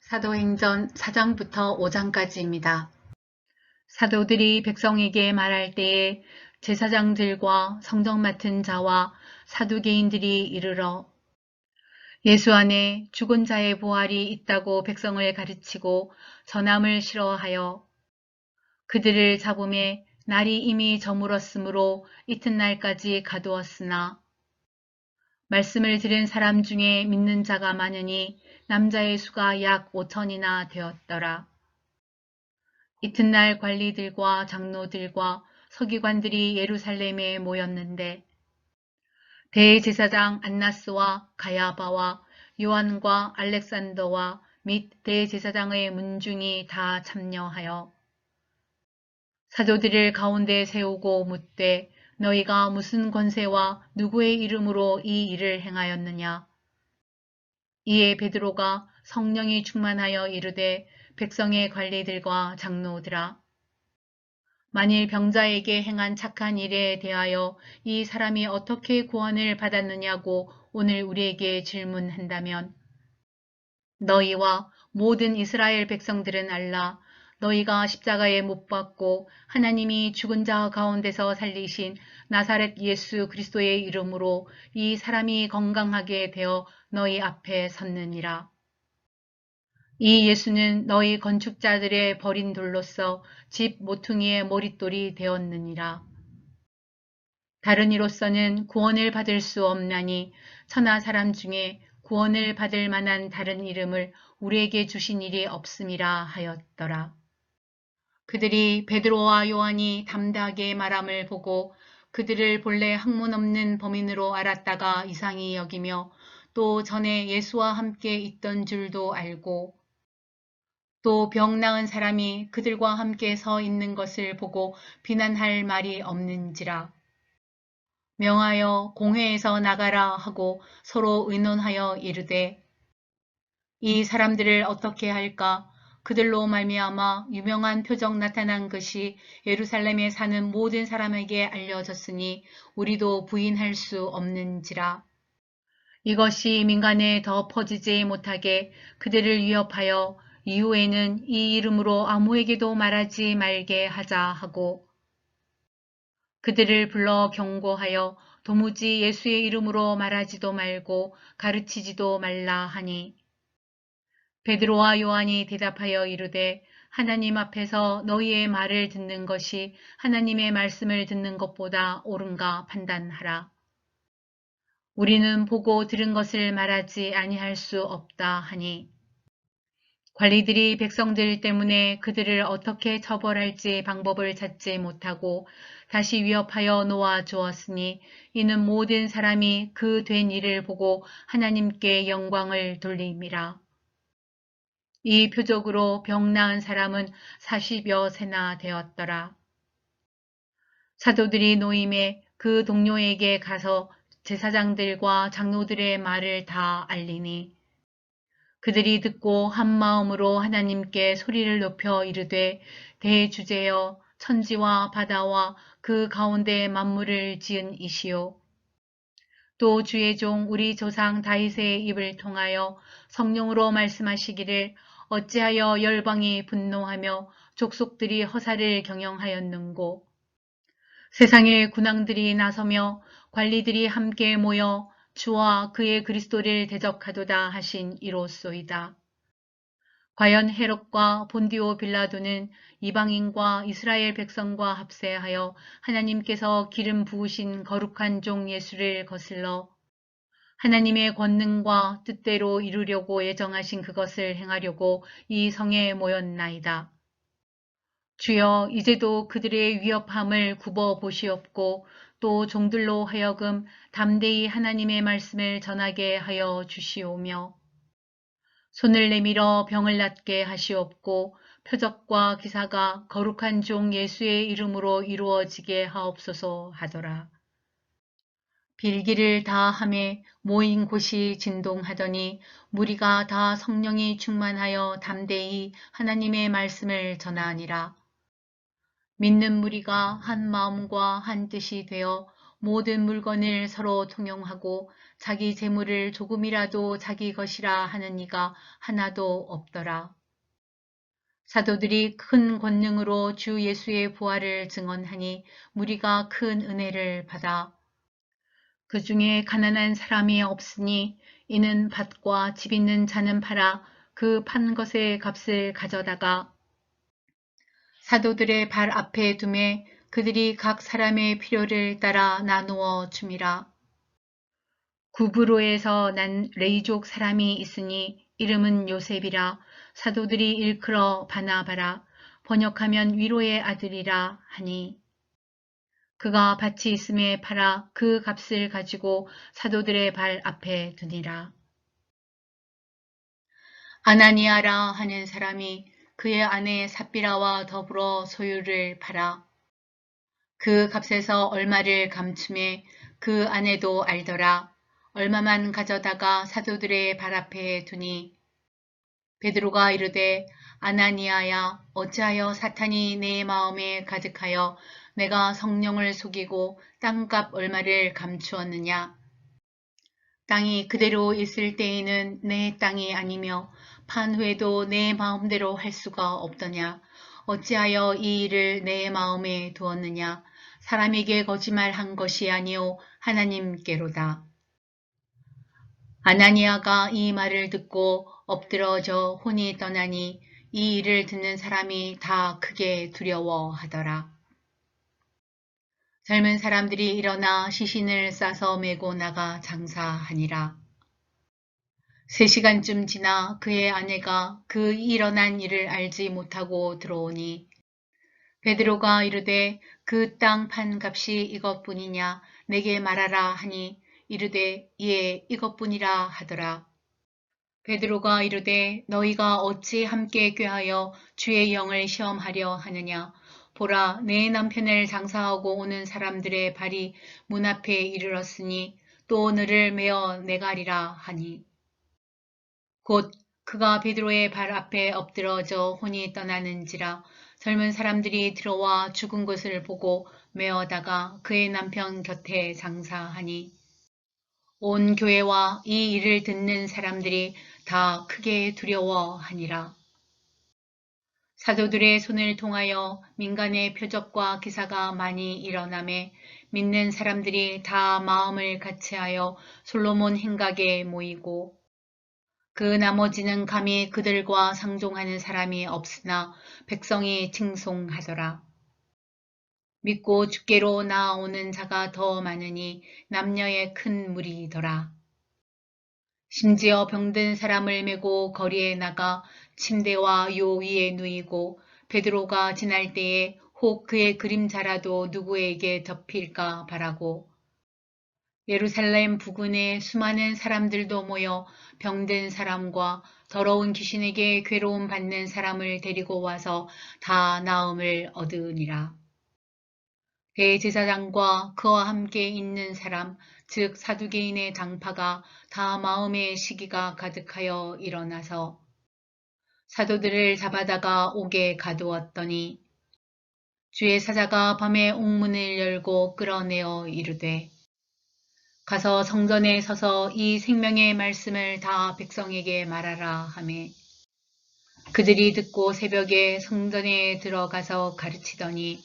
사도행전 4장부터 5장까지입니다. 사도들이 백성에게 말할 때에 제사장들과 성정 맡은 자와 사두개인들이 이르러 예수 안에 죽은 자의 부활이 있다고 백성을 가르치고 전함을 싫어하여 그들을 잡음에 날이 이미 저물었으므로 이튿날까지 가두었으나 말씀을 들은 사람 중에 믿는 자가 많으니 남자의 수가 약 5천이나 되었더라. 이튿날 관리들과 장로들과 서기관들이 예루살렘에 모였는데 대제사장 안나스와 가야바와 요한과 알렉산더와 및 대제사장의 문중이 다 참여하여 사도들을 가운데 세우고 묻되 너희가 무슨 권세와 누구의 이름으로 이 일을 행하였느냐. 이에 베드로가 성령이 충만하여 이르되 백성의 관리들과 장로들아 만일 병자에게 행한 착한 일에 대하여 이 사람이 어떻게 구원을 받았느냐고 오늘 우리에게 질문한다면 너희와 모든 이스라엘 백성들은 알라. 너희가 십자가에 못 박고 하나님이 죽은 자 가운데서 살리신 나사렛 예수 그리스도의 이름으로 이 사람이 건강하게 되어 너희 앞에 섰느니라. 이 예수는 너희 건축자들의 버린 돌로서 집 모퉁이의 머릿돌이 되었느니라. 다른 이로서는 구원을 받을 수 없나니 천하 사람 중에 구원을 받을 만한 다른 이름을 우리에게 주신 일이 없음이라 하였더라. 그들이 베드로와 요한이 담대하게 말함을 보고 그들을 본래 학문 없는 범인으로 알았다가 이상히 여기며 또 전에 예수와 함께 있던 줄도 알고 또 병 나은 사람이 그들과 함께 서 있는 것을 보고 비난할 말이 없는지라. 명하여 공회에서 나가라 하고 서로 의논하여 이르되 이 사람들을 어떻게 할까? 그들로 말미암아 유명한 표적 나타난 것이 예루살렘에 사는 모든 사람에게 알려졌으니 우리도 부인할 수 없는지라. 이것이 민간에 더 퍼지지 못하게 그들을 위협하여 이후에는 이 이름으로 아무에게도 말하지 말게 하자 하고 그들을 불러 경고하여 도무지 예수의 이름으로 말하지도 말고 가르치지도 말라 하니 베드로와 요한이 대답하여 이르되 하나님 앞에서 너희의 말을 듣는 것이 하나님의 말씀을 듣는 것보다 옳은가 판단하라. 우리는 보고 들은 것을 말하지 아니할 수 없다 하니 관리들이 백성들 때문에 그들을 어떻게 처벌할지 방법을 찾지 못하고 다시 위협하여 놓아 주었으니 이는 모든 사람이 그 된 일을 보고 하나님께 영광을 돌림이라. 이 표적으로 병 나은 사람은 40여 세나 되었더라. 사도들이 노임에 그 동료에게 가서 제사장들과 장로들의 말을 다 알리니 그들이 듣고 한 마음으로 하나님께 소리를 높여 이르되 대주제여 천지와 바다와 그 가운데 만물을 지은 이시오. 또 주의 종 우리 조상 다윗의 입을 통하여 성령으로 말씀하시기를 어찌하여 열방이 분노하며 족속들이 허사를 경영하였는고 세상의 군왕들이 나서며 관리들이 함께 모여 주와 그의 그리스도를 대적하도다 하신 이로소이다. 과연 헤롯과 본디오 빌라도는 이방인과 이스라엘 백성과 합세하여 하나님께서 기름 부으신 거룩한 종 예수를 거슬러 하나님의 권능과 뜻대로 이루려고 예정하신 그것을 행하려고 이 성에 모였나이다. 주여 이제도 그들의 위협함을 굽어 보시옵고 또 종들로 하여금 담대히 하나님의 말씀을 전하게 하여 주시오며 손을 내밀어 병을 낫게 하시옵고 표적과 기사가 거룩한 종 예수의 이름으로 이루어지게 하옵소서 하더라. 빌기를 다 하매 모인 곳이 진동하더니 무리가 다 성령이 충만하여 담대히 하나님의 말씀을 전하니라. 믿는 무리가 한 마음과 한 뜻이 되어 모든 물건을 서로 통용하고 자기 재물을 조금이라도 자기 것이라 하는 이가 하나도 없더라. 사도들이 큰 권능으로 주 예수의 부활을 증언하니 무리가 큰 은혜를 받아 그 중에 가난한 사람이 없으니 이는 밭과 집 있는 자는 팔아 그 판 것의 값을 가져다가 사도들의 발 앞에 두매 그들이 각 사람의 필요를 따라 나누어 줌이라. 구브로에서 난 레이족 사람이 있으니 이름은 요셉이라. 사도들이 일컬어 바나바라. 번역하면 위로의 아들이라 하니 그가 밭이 있음에 팔아 그 값을 가지고 사도들의 발 앞에 두니라. 아나니아라 하는 사람이 그의 아내 삽비라와 더불어 소유를 팔아 그 값에서 얼마를 감춤해 그 아내도 알더라. 얼마만 가져다가 사도들의 발 앞에 두니 베드로가 이르되 아나니아야 어찌하여 사탄이 내 마음에 가득하여 내가 성령을 속이고 땅값 얼마를 감추었느냐. 땅이 그대로 있을 때에는 내 땅이 아니며 판 후에도 내 마음대로 할 수가 없더냐. 어찌하여 이 일을 내 마음에 두었느냐. 사람에게 거짓말한 것이 아니오 하나님께로다. 아나니아가 이 말을 듣고 엎드러져 혼이 떠나니 이 일을 듣는 사람이 다 크게 두려워하더라. 젊은 사람들이 일어나 시신을 싸서 메고 나가 장사하니라. 3시간쯤 지나 그의 아내가 그 일어난 일을 알지 못하고 들어오니 베드로가 이르되 그 땅 판 값이 이것뿐이냐 내게 말하라 하니 이르되 예 이것뿐이라 하더라. 베드로가 이르되 너희가 어찌 함께 꾀하여 주의 영을 시험하려 하느냐. 보라 내 남편을 장사하고 오는 사람들의 발이 문 앞에 이르렀으니 또 너를 메어 내가리라 하니 곧 그가 베드로의 발 앞에 엎드러져 혼이 떠나는지라. 젊은 사람들이 들어와 죽은 것을 보고 메어다가 그의 남편 곁에 장사하니 온 교회와 이 일을 듣는 사람들이 다 크게 두려워하니라. 사도들의 손을 통하여 민간의 표적과 기사가 많이 일어나매 믿는 사람들이 다 마음을 같이하여 솔로몬 행각에 모이고 그 나머지는 감히 그들과 상종하는 사람이 없으나 백성이 칭송하더라. 믿고 주께로 나아오는 자가 더 많으니 남녀의 큰 무리더라. 심지어 병든 사람을 메고 거리에 나가 침대와 요 위에 누이고 베드로가 지날 때에 혹 그의 그림자라도 누구에게 덮일까 바라고 예루살렘 부근에 수많은 사람들도 모여 병든 사람과 더러운 귀신에게 괴로움 받는 사람을 데리고 와서 다 나음을 얻으니라. 대제사장과 그와 함께 있는 사람, 즉 사두개인의 당파가 다 마음의 시기가 가득하여 일어나서 사도들을 잡아다가 옥에 가두었더니 주의 사자가 밤에 옥문을 열고 끌어내어 이르되 가서 성전에 서서 이 생명의 말씀을 다 백성에게 말하라 하매 그들이 듣고 새벽에 성전에 들어가서 가르치더니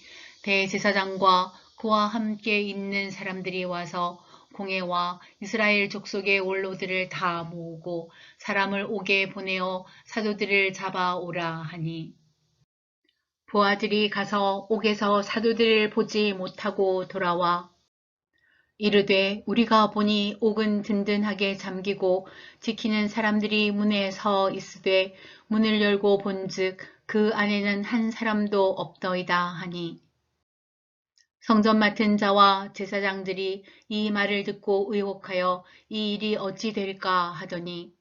대제사장과 그와 함께 있는 사람들이 와서 공회와 이스라엘 족속의 원로들을 다 모으고 사람을 옥에 보내어 사도들을 잡아오라 하니 부하들이 가서 옥에서 사도들을 보지 못하고 돌아와 이르되 우리가 보니 옥은 든든하게 잠기고 지키는 사람들이 문에 서 있으되 문을 열고 본즉 그 안에는 한 사람도 없더이다 하니 성전 맡은 자와 제사장들이 이 말을 듣고 의혹하여 이 일이 어찌 될까 하더니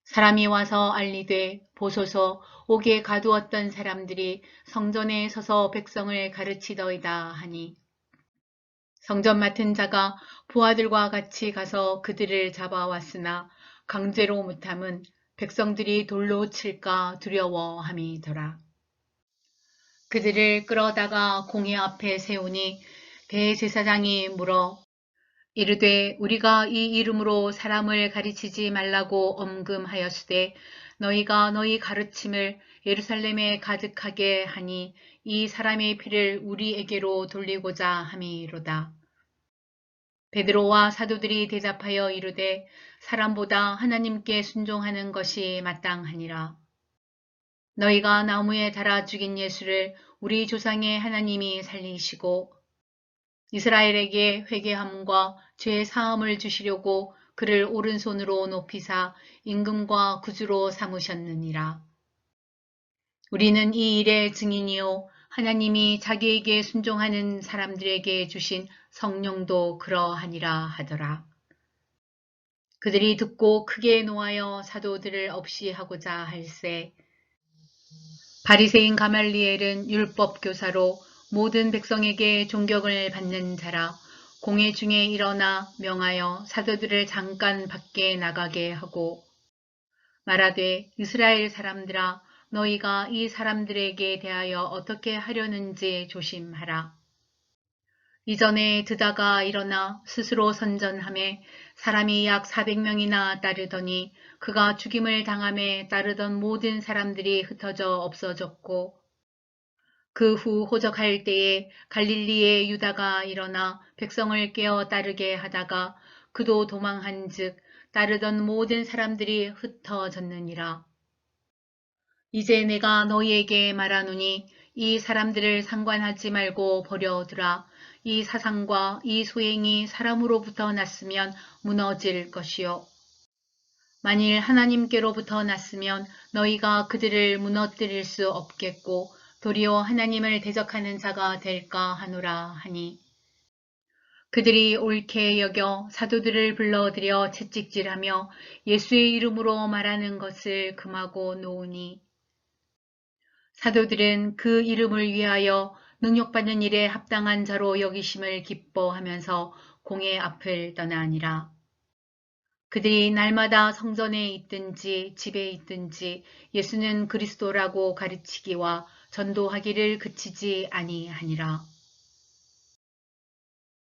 사람이 와서 알리되 보소서 옥에 가두었던 사람들이 성전에 서서 백성을 가르치더이다 하니 성전 맡은 자가 부하들과 같이 가서 그들을 잡아왔으나 강제로 못함은 백성들이 돌로 칠까 두려워함이더라. 그들을 끌어다가 공회 앞에 세우니 대제사장이 물어 이르되 우리가 이 이름으로 사람을 가르치지 말라고 엄금하였으되 너희가 너희 가르침을 예루살렘에 가득하게 하니 이 사람의 피를 우리에게로 돌리고자 함이로다. 베드로와 사도들이 대답하여 이르되 사람보다 하나님께 순종하는 것이 마땅하니라. 너희가 나무에 달아 죽인 예수를 우리 조상의 하나님이 살리시고 이스라엘에게 회개함과 죄 사함을 주시려고 그를 오른손으로 높이사 임금과 구주로 삼으셨느니라. 우리는 이 일의 증인이요 하나님이 자기에게 순종하는 사람들에게 주신 성령도 그러하니라 하더라. 그들이 듣고 크게 노하여 사도들을 없이 하고자 할세 바리새인 가말리엘은 율법 교사로 모든 백성에게 존경을 받는 자라 공회 중에 일어나 명하여 사도들을 잠깐 밖에 나가게 하고 말하되 이스라엘 사람들아 너희가 이 사람들에게 대하여 어떻게 하려는지 조심하라. 이전에 드다가 일어나 스스로 선전하매 사람이 약 400명이나 따르더니 그가 죽임을 당함에 따르던 모든 사람들이 흩어져 없어졌고 그 후 호적할 때에 갈릴리의 유다가 일어나 백성을 깨어 따르게 하다가 그도 도망한즉 따르던 모든 사람들이 흩어졌느니라. 이제 내가 너희에게 말하노니 이 사람들을 상관하지 말고 버려두라. 이 사상과 이 소행이 사람으로부터 났으면 무너질 것이요. 만일 하나님께로부터 났으면 너희가 그들을 무너뜨릴 수 없겠고 도리어 하나님을 대적하는 자가 될까 하노라 하니 그들이 옳게 여겨 사도들을 불러들여 채찍질하며 예수의 이름으로 말하는 것을 금하고 놓으니 사도들은 그 이름을 위하여 능욕받는 일에 합당한 자로 여기심을 기뻐하면서 공회 앞을 떠나니라. 그들이 날마다 성전에 있든지 집에 있든지 예수는 그리스도라고 가르치기와 전도하기를 그치지 아니하니라.